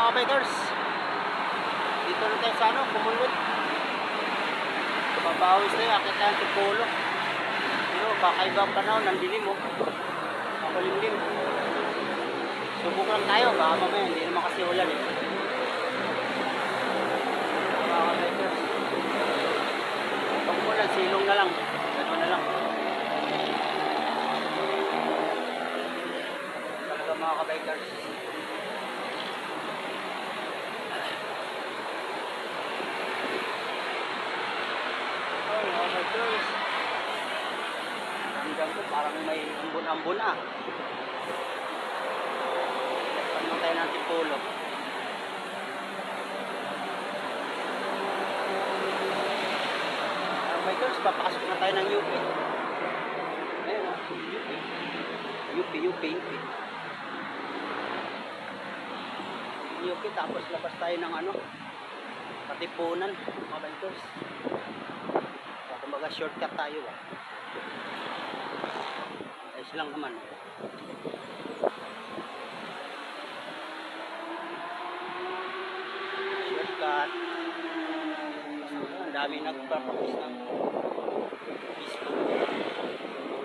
mga bikers. Dito na tayo sa ano, Kumulot. Babawis na yun, akit tayo ng Tipolo. Pero kakaibang panahon, nandilim mo. Makulimlim. Subok lang tayo, baka mamaya, hindi naman kasi ulan eh. Mga bikers. Pag ulan, silong na lang. Gano'n na lang. Talaga mga kabikers. Hanggang ko parang may ambon-ambon na. Ano tayo ng Tipolo. Bikers, papasok na tayo ng UP. Ayun o, UP. UP, tapos labas tayo ng ano, Katipunan, mga bikers. Kumbaga shortcut tayo ba. Ayos lang naman. Shortcut. Ang dami nagpapakis ng baseball.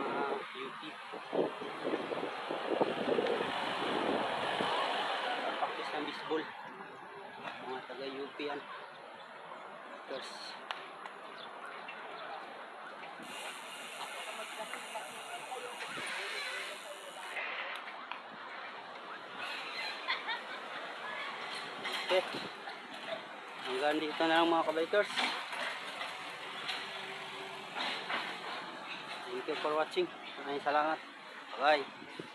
Mga UP. Practice ng baseball. Mga taga UP yan. Bikers. Okay. Hanggang dito na lang mga kabikers. Thank you for watching. Maraming salamat. Bye.